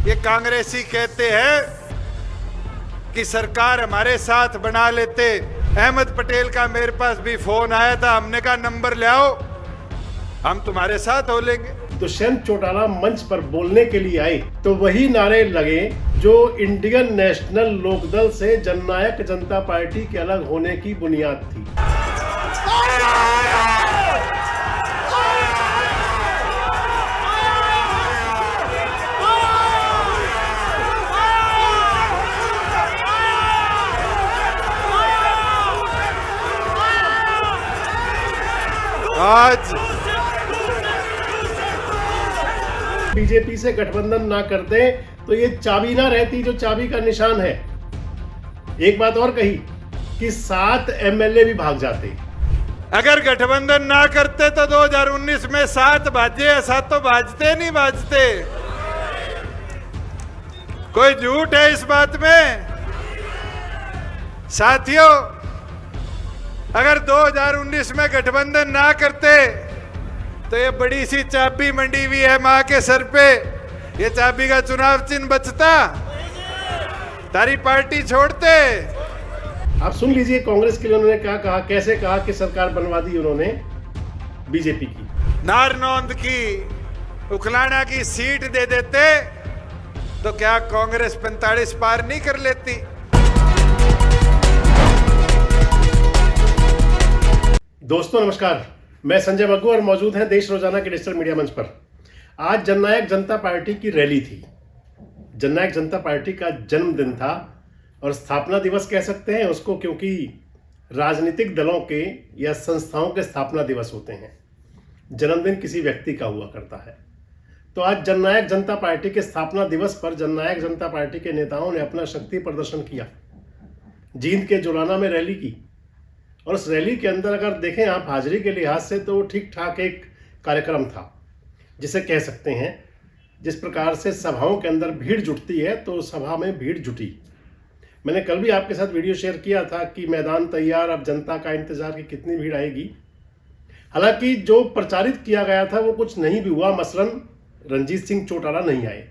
ये कांग्रेसी कहते हैं कि सरकार हमारे साथ बना लेते। अहमद पटेल का मेरे पास भी फोन आया था, हमने कहा नंबर ले आओ, हम तुम्हारे साथ हो लेंगे। दुष्यंत चौटाला मंच पर बोलने के लिए आए तो वही नारे लगे जो इंडियन नेशनल लोकदल से जननायक जनता पार्टी के अलग होने की बुनियाद थी। आज बीजेपी से गठबंधन ना करते तो ये चाबी ना रहती जो चाबी का निशान है। एक बात और कही कि 7 एमएलए भी भाग जाते। अगर गठबंधन ना करते तो 2019 में 7 बाजे, ऐसा तो बाजते नहीं बाजते। कोई झूठ है इस बात में? साथियों, अगर 2019 में गठबंधन ना करते तो ये बड़ी सी चाबी मंडी हुई है मां के सर पे, ये चाबी का चुनाव चिन्ह बचता, तारी पार्टी छोड़ते। आप सुन लीजिए कांग्रेस के लिए उन्होंने क्या कहा, कैसे कहा कि सरकार बनवा दी उन्होंने बीजेपी की। नारनौंद की उखलाना की सीट दे देते तो क्या कांग्रेस 45 पार नहीं कर लेती? दोस्तों नमस्कार, मैं संजय बग्गू और मौजूद हैं देश रोजाना के डिजिटल मीडिया मंच पर। आज जननायक जनता पार्टी की रैली थी। जननायक जनता पार्टी का जन्मदिन था और स्थापना दिवस कह सकते हैं उसको, क्योंकि राजनीतिक दलों के या संस्थाओं के स्थापना दिवस होते हैं, जन्मदिन किसी व्यक्ति का हुआ करता है। तो आज जननायक जनता पार्टी के स्थापना दिवस पर जननायक जनता पार्टी के नेताओं ने अपना शक्ति प्रदर्शन किया, जींद के जुलाना में रैली की। और उस रैली के अंदर अगर देखें आप हाजिरी के लिहाज से तो ठीक ठाक एक कार्यक्रम था, जिसे कह सकते हैं जिस प्रकार से सभाओं के अंदर भीड़ जुटती है तो सभा में भीड़ जुटी। मैंने कल भी आपके साथ वीडियो शेयर किया था कि मैदान तैयार, अब जनता का इंतजार कि कितनी भीड़ आएगी। हालांकि जो प्रचारित किया गया था वो कुछ नहीं भी हुआ। मसलन रणजीत सिंह चौटाला नहीं आए।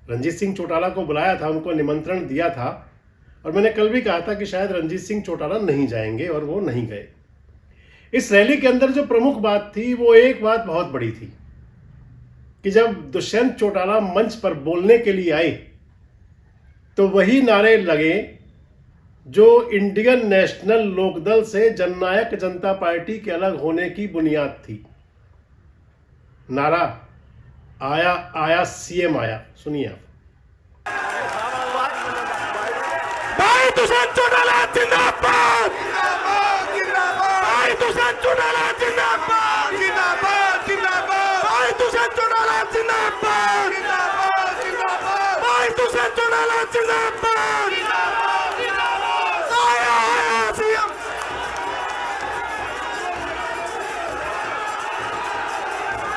रणजीत सिंह चौटाला को बुलाया था, उनको निमंत्रण दिया था और मैंने कल भी कहा था कि शायद रणजीत सिंह चौटाला नहीं जाएंगे और वो नहीं गए। इस रैली के अंदर जो प्रमुख बात थी वो एक बात बहुत बड़ी थी कि जब दुष्यंत चौटाला मंच पर बोलने के लिए आए तो वही नारे लगे जो इंडियन नेशनल लोकदल से जननायक जनता पार्टी के अलग होने की बुनियाद थी। नारा आया आया सीएम आया। सुनिए आप। भाई दुष्यंत चौटाला जिंदाबाद, भाई दुष्यंत चौटाला जिंदाबाद, भाई दुष्यंत चौटाला जिंदाबाद, भाई दुष्यंत चौटाला जिंदाबाद। आया आया सीएम।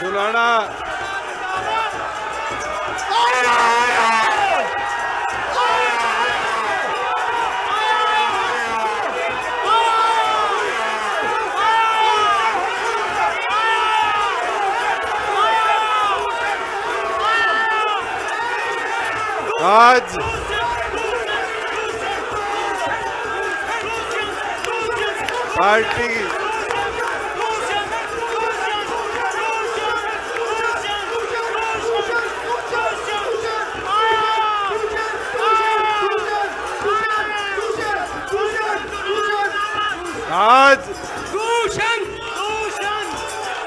जुलाना आया आया आज पार्टी आज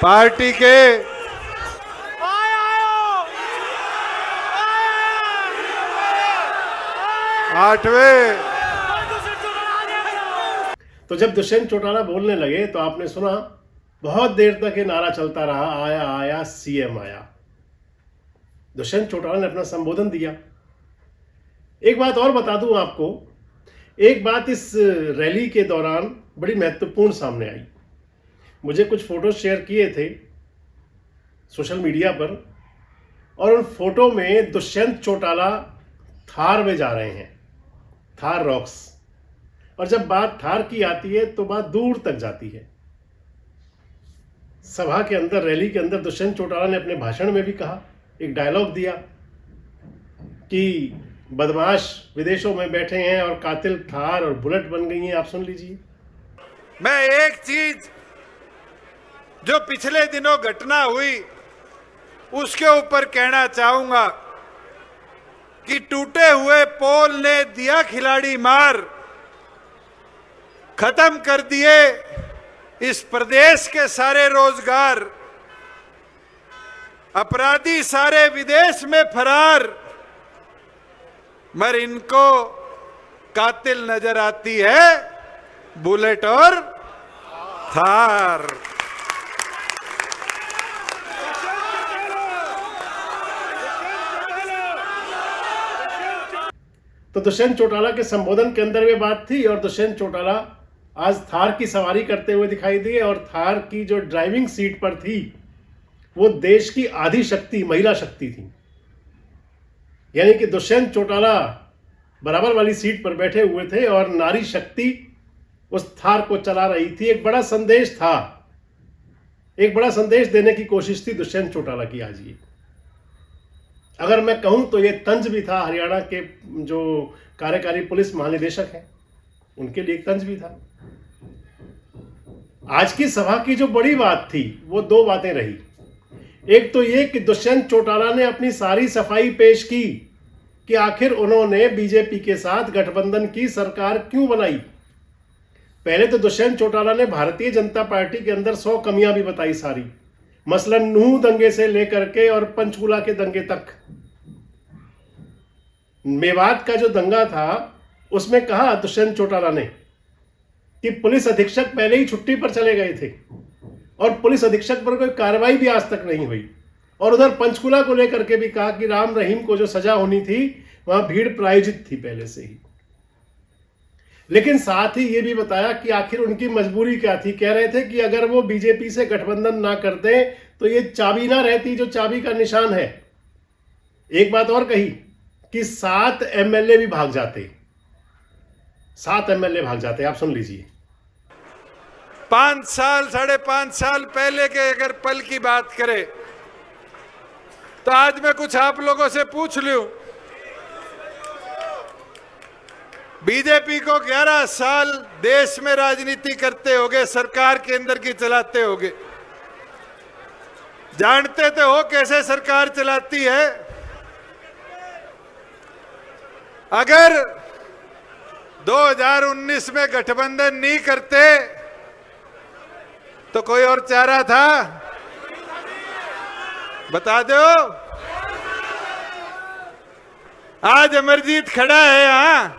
पार्टी के 8वें। तो जब दुष्यंत चौटाला बोलने लगे तो आपने सुना बहुत देर तक ये नारा चलता रहा, आया आया सीएम आया। दुष्यंत चौटाला ने अपना संबोधन दिया। एक बात और बता दूं आपको, एक बात इस रैली के दौरान बड़ी महत्वपूर्ण सामने आई। मुझे कुछ फोटो शेयर किए थे सोशल मीडिया पर और उन फोटो में दुष्यंत चौटाला थार में जा रहे हैं, थार रॉक्स। और जब बात थार की आती है तो बात दूर तक जाती है। सभा के अंदर, रैली के अंदर दुष्यंत चौटाला ने अपने भाषण में भी कहा, एक डायलॉग दिया कि बदमाश विदेशों में बैठे हैं और कातिल थार और बुलेट बन गई हैं। आप सुन लीजिए। मैं एक चीज जो पिछले दिनों घटना हुई उसके ऊपर कहना चाहूंगा कि टूटे हुए पोल ने दिया खिलाड़ी मार, खत्म कर दिए इस प्रदेश के सारे रोजगार, अपराधी सारे विदेश में फरार, मगर इनको कातिल नजर आती है बुलेट और थार। तो दुष्यंत चौटाला के संबोधन के अंदर वे बात थी और दुष्यंत चौटाला आज थार की सवारी करते हुए दिखाई दिए और थार की जो ड्राइविंग सीट पर थी वो देश की आधी शक्ति महिला शक्ति थी। यानी कि दुष्यंत चौटाला बराबर वाली सीट पर बैठे हुए थे और नारी शक्ति उस थार को चला रही थी। एक बड़ा संदेश था, एक बड़ा संदेश देने की कोशिश थी दुष्यंत चौटाला की आज ये। अगर मैं कहूं तो ये तंज भी था हरियाणा के जो कार्यकारी पुलिस महानिदेशक हैं उनके लिए एक तंज भी था। आज की सभा की जो बड़ी बात थी वो दो बातें रही। एक तो ये कि दुष्यंत चौटाला ने अपनी सारी सफाई पेश की कि आखिर उन्होंने बीजेपी के साथ गठबंधन की सरकार क्यों बनाई। पहले तो दुष्यंत चौटाला ने भारतीय जनता पार्टी के अंदर 100 कमियां भी बताई सारी, मसलन नूह दंगे से लेकर के और पंचकूला के दंगे तक। मेवात का जो दंगा था उसमें कहा दुष्यंत चौटाला ने कि पुलिस अधीक्षक पहले ही छुट्टी पर चले गए थे और पुलिस अधीक्षक पर कोई कार्रवाई भी आज तक नहीं हुई। और उधर पंचकूला को लेकर के भी कहा कि राम रहीम को जो सजा होनी थी वहां भीड़ प्रायोजित थी पहले से ही। लेकिन साथ ही ये भी बताया कि आखिर उनकी मजबूरी क्या थी। कह रहे थे कि अगर वो बीजेपी से गठबंधन ना करते तो ये चाबी ना रहती जो चाबी का निशान है। एक बात और कही कि 7 एमएलए भी भाग जाते, 7 एमएलए भाग जाते। आप सुन लीजिए। 5 साल 5.5 साल पहले के अगर पल की बात करें तो आज मैं कुछ आप लोगों से पूछ लूं। बीजेपी को 11 साल देश में राजनीति करते होगे, सरकार केंद्र की चलाते होगे, जानते तो हो कैसे सरकार चलाती है। अगर 2019 में गठबंधन नहीं करते तो कोई और चारा था? बता दो। आज अमरजीत खड़ा है यहां।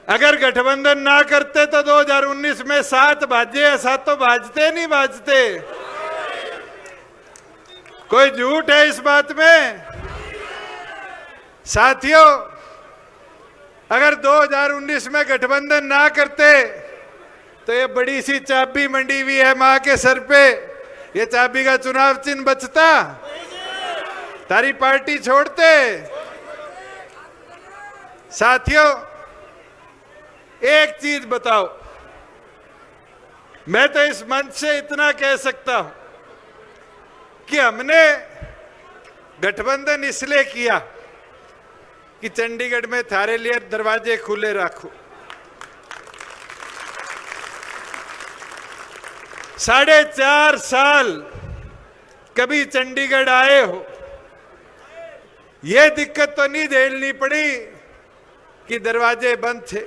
अगर गठबंधन ना करते तो 2019 में 7 भाजे, 7 तो भाजते नहीं भाजते। कोई झूठ है इस बात में? साथियों, अगर 2019 में गठबंधन ना करते तो ये बड़ी सी चाबी मंडी हुई है मां के सर पे, ये चाबी का चुनाव चिन्ह बचता? तारी पार्टी छोड़ते? साथियों, एक चीज बताओ, मैं तो इस मंच से इतना कह सकता हूं कि हमने गठबंधन इसलिए किया कि चंडीगढ़ में थारे लिए दरवाजे खुले रखो। 4.5 साल कभी चंडीगढ़ आए हो, यह दिक्कत तो नहीं झेलनी पड़ी कि दरवाजे बंद थे।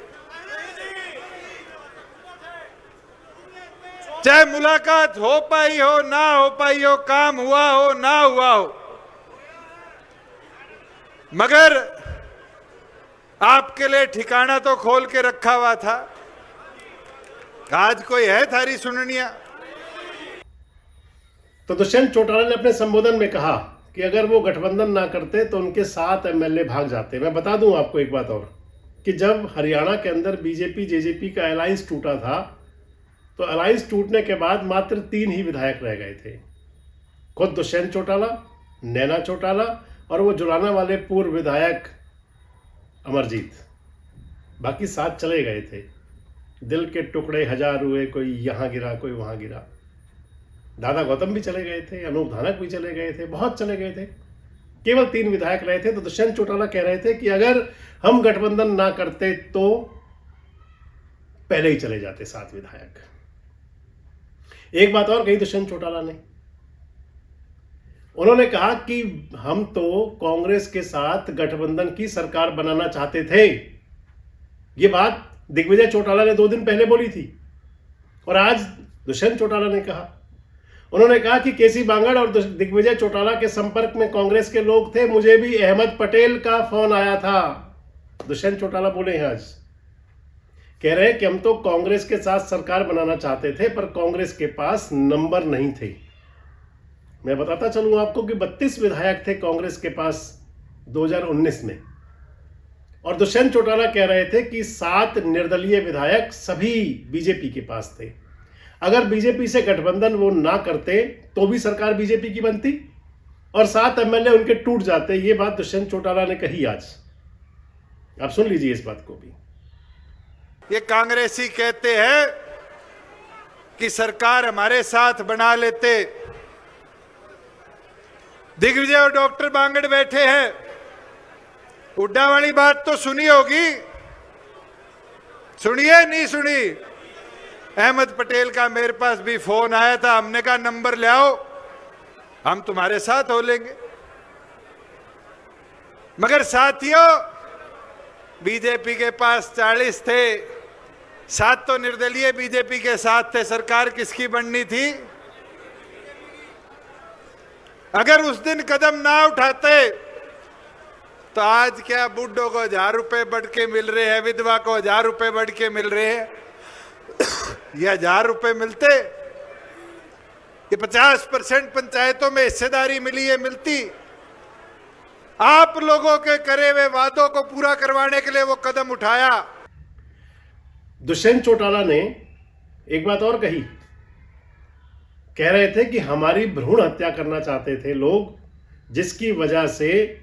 चाहे मुलाकात हो पाई हो ना हो पाई हो, काम हुआ हो ना हुआ हो, मगर आपके लिए ठिकाना तो खोल के रखा हुआ था। आज कोई है थारी सुननिया? तो दुष्यंत चौटाला ने अपने संबोधन में कहा कि अगर वो गठबंधन ना करते तो उनके 7 एमएलए भाग जाते। मैं बता दूं आपको एक बात और कि जब हरियाणा के अंदर बीजेपी जेजेपी का अलायंस टूटा था तो अलायंस टूटने के बाद मात्र 3 ही विधायक रह गए थे। खुद दुष्यंत चौटाला, नैना चौटाला और वो जुलाना वाले पूर्व विधायक अमरजीत। बाकी 7 चले गए थे। दिल के टुकड़े हजार हुए, कोई यहाँ गिरा कोई वहाँ गिरा। दादा गौतम भी चले गए थे, अनूप धानक भी चले गए थे, बहुत चले गए थे। केवल 3 विधायक रहे थे। तो दुष्यंत चौटाला कह रहे थे कि अगर हम गठबंधन ना करते तो पहले ही चले जाते 7 विधायक। एक बात और कही दुष्यंत चौटाला ने, उन्होंने कहा कि हम तो कांग्रेस के साथ गठबंधन की सरकार बनाना चाहते थे। यह बात दिग्विजय चौटाला ने 2 दिन पहले बोली थी और आज दुष्यंत चौटाला ने कहा। उन्होंने कहा कि केसी बांगड़ और दिग्विजय चौटाला के संपर्क में कांग्रेस के लोग थे, मुझे भी अहमद पटेल का फोन आया था। दुष्यंत चौटाला बोले हैं आज, कह रहे हैं कि हम तो कांग्रेस के साथ सरकार बनाना चाहते थे पर कांग्रेस के पास नंबर नहीं थे। मैं बताता चलूं आपको कि 32 विधायक थे कांग्रेस के पास 2019 में, और दुष्यंत चौटाला कह रहे थे कि 7 निर्दलीय विधायक सभी बीजेपी के पास थे। अगर बीजेपी से गठबंधन वो ना करते तो भी सरकार बीजेपी की बनती और 7 एमएलए उनके टूट जाते। ये बात दुष्यंत चौटाला ने कही आज। आप सुन लीजिए इस बात को भी। ये कांग्रेसी कहते हैं कि सरकार हमारे साथ बना लेते। दिग्विजय और डॉक्टर बांगड़ बैठे हैं, हुड्डा वाली बात तो सुनी होगी, सुनिए नहीं सुनी? अहमद पटेल का मेरे पास भी फोन आया था, हमने कहा नंबर ले आओ, हम तुम्हारे साथ हो लेंगे। मगर साथियों, बीजेपी के पास 40 थे, 7 तो निर्दलीय बीजेपी के साथ थे। सरकार किसकी बननी थी? अगर उस दिन कदम ना उठाते तो आज क्या बुड्ढों को 1000 रुपए बढ़ के मिल रहे हैं, विधवा को 1000 रुपए बढ़ के मिल रहे हैं। ये 1000 रुपए मिलते, ये 50% पंचायतों में हिस्सेदारी मिली है, मिलती। आप लोगों के करे हुए वादों को पूरा करवाने के लिए वो कदम उठाया। दुष्यंत चौटाला ने एक बात और कही, कह रहे थे कि हमारी भ्रूण हत्या करना चाहते थे लोग, जिसकी वजह से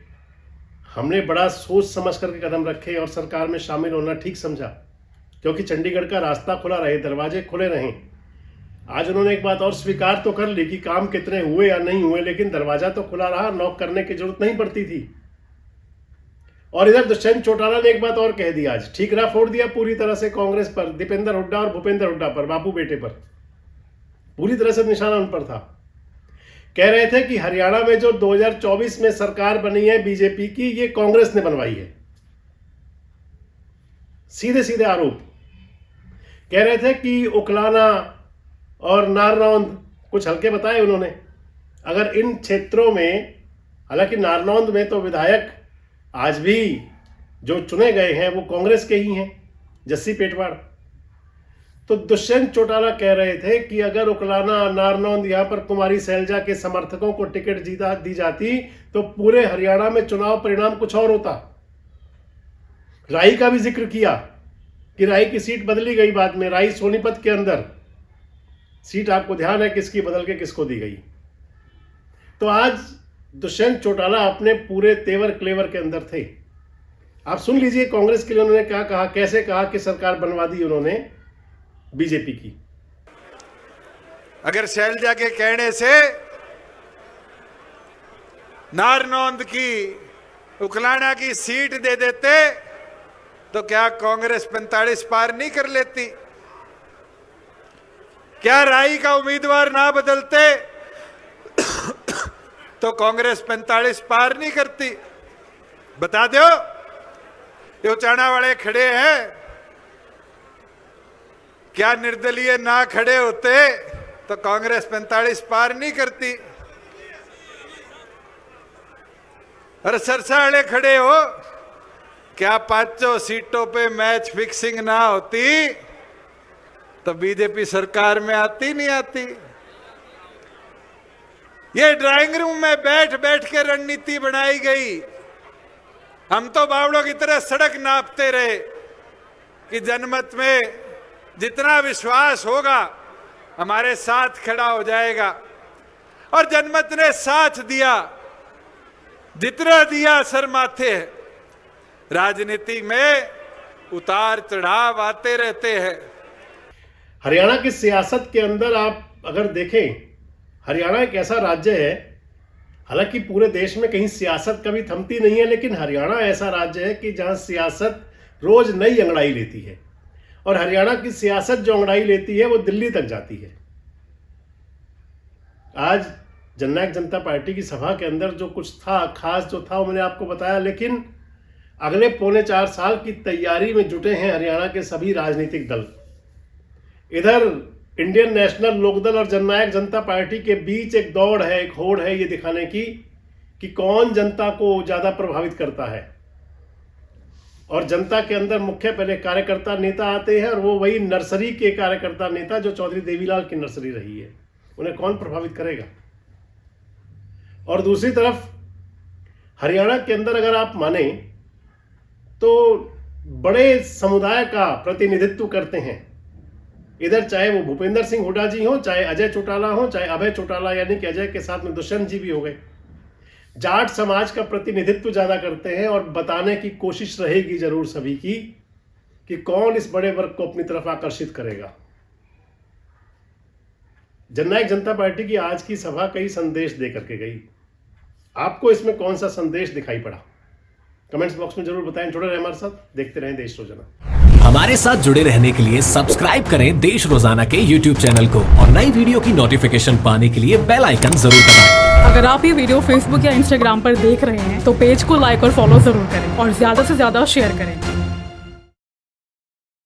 हमने बड़ा सोच समझ करके कदम रखे और सरकार में शामिल होना ठीक समझा, क्योंकि चंडीगढ़ का रास्ता खुला रहे, दरवाजे खुले रहें। आज उन्होंने एक बात और स्वीकार तो कर ली कि काम कितने हुए या नहीं हुए, लेकिन दरवाजा तो खुला रहा, नॉक करने की जरूरत नहीं पड़ती थी। और इधर दुष्यंत चौटाला ने एक बात और कह दी आज, ठीकरा फोड़ दिया पूरी तरह से कांग्रेस पर, दीपेंद्र हुड्डा और भूपेंद्र हुड्डा पर, बापू बेटे पर पूरी तरह से निशाना उन पर था। कह रहे थे कि हरियाणा में जो 2024 में सरकार बनी है बीजेपी की, ये कांग्रेस ने बनवाई है। सीधे सीधे आरोप। कह रहे थे कि उकलाना और नारनौंद, कुछ हल्के बताए उन्होंने, अगर इन क्षेत्रों में, हालांकि नारनौंद में तो विधायक आज भी जो चुने गए हैं वो कांग्रेस के ही हैं, जस्सी पेटवाड़। तो दुष्यंत चौटाला कह रहे थे कि अगर उकलाना, नारनौंद, यहां पर कुमारी सैलजा के समर्थकों को टिकट दी जाती तो पूरे हरियाणा में चुनाव परिणाम कुछ और होता। राई का भी जिक्र किया कि राई की सीट बदली गई बाद में, राई सोनीपत के अंदर सीट आपको ध्यान है किसकी बदल के किसको दी गई। तो आज दुष्यंत चौटाला अपने पूरे तेवर क्लेवर के अंदर थे। आप सुन लीजिए कांग्रेस के लिए उन्होंने क्या कहा, कैसे कहा कि सरकार बनवा दी उन्होंने बीजेपी की। अगर शैलजा के कहने से नारनौंद की, उकलाना की सीट दे देते तो क्या कांग्रेस 45 पार नहीं कर लेती? क्या राई का उम्मीदवार ना बदलते तो कांग्रेस 45 पार नहीं करती? बता दो। ये उचाना वाले खड़े हैं, क्या निर्दलीय ना खड़े होते तो कांग्रेस 45 पार नहीं करती? अरे सरसा वाले खड़े हो, क्या 5 सीटों पे मैच फिक्सिंग ना होती तो बीजेपी सरकार में आती नहीं आती? ये ड्राइंग रूम में बैठ बैठ के रणनीति बनाई गई। हम तो बावड़ों की तरह सड़क नापते रहे कि जनमत में जितना विश्वास होगा हमारे साथ खड़ा हो जाएगा, और जनमत ने साथ दिया, जितना दिया सर माथे है। राजनीति में उतार चढ़ाव आते रहते हैं। हरियाणा की सियासत के अंदर आप अगर देखें, हरियाणा एक ऐसा राज्य है हालांकि पूरे देश में कहीं सियासत कभी थमती नहीं है, लेकिन हरियाणा ऐसा राज्य है कि जहां सियासत रोज नई अंगड़ाई लेती है, और हरियाणा की सियासत जो अंगड़ाई लेती है वो दिल्ली तक जाती है। आज जननायक जनता पार्टी की सभा के अंदर जो कुछ था, खास जो था वो मैंने आपको बताया, लेकिन अगले 3.25 साल की तैयारी में जुटे हैं हरियाणा के सभी राजनीतिक दल। इधर इंडियन नेशनल लोकदल और जननायक जनता पार्टी के बीच एक दौड़ है, एक होड़ है ये दिखाने की कि कौन जनता को ज्यादा प्रभावित करता है। और जनता के अंदर मुख्य पहले कार्यकर्ता नेता आते हैं, और वो वही नर्सरी के कार्यकर्ता नेता जो चौधरी देवीलाल की नर्सरी रही है, उन्हें कौन प्रभावित करेगा। और दूसरी तरफ हरियाणा के अंदर अगर आप माने तो बड़े समुदाय का प्रतिनिधित्व करते हैं। इधर चाहे वो भूपेंद्र सिंह हुड्डा जी हो, चाहे अजय चौटाला हो, चाहे अभय चौटाला, यानी कि अजय के साथ में दुष्यंत जी भी हो गए, जाट समाज का प्रतिनिधित्व ज्यादा करते हैं। और बताने की कोशिश रहेगी जरूर सभी की कि कौन इस बड़े वर्ग को अपनी तरफ आकर्षित करेगा। जननायक जनता पार्टी की आज की सभा कई संदेश दे करके गई। आपको इसमें कौन सा संदेश दिखाई पड़ा, कमेंट्स बॉक्स में जरूर बताएं। जुड़े रहें हमारे साथ, देखते रहें देश रोजाना। हमारे साथ जुड़े रहने के लिए सब्सक्राइब करें देश रोजाना के YouTube चैनल को, और नई वीडियो की नोटिफिकेशन पाने के लिए बेल आइकन जरूर दबाएं। अगर आप ये वीडियो फेसबुक या इंस्टाग्राम पर देख रहे हैं तो पेज को लाइक और फॉलो जरूर करें और ज्यादा से ज्यादा शेयर करें।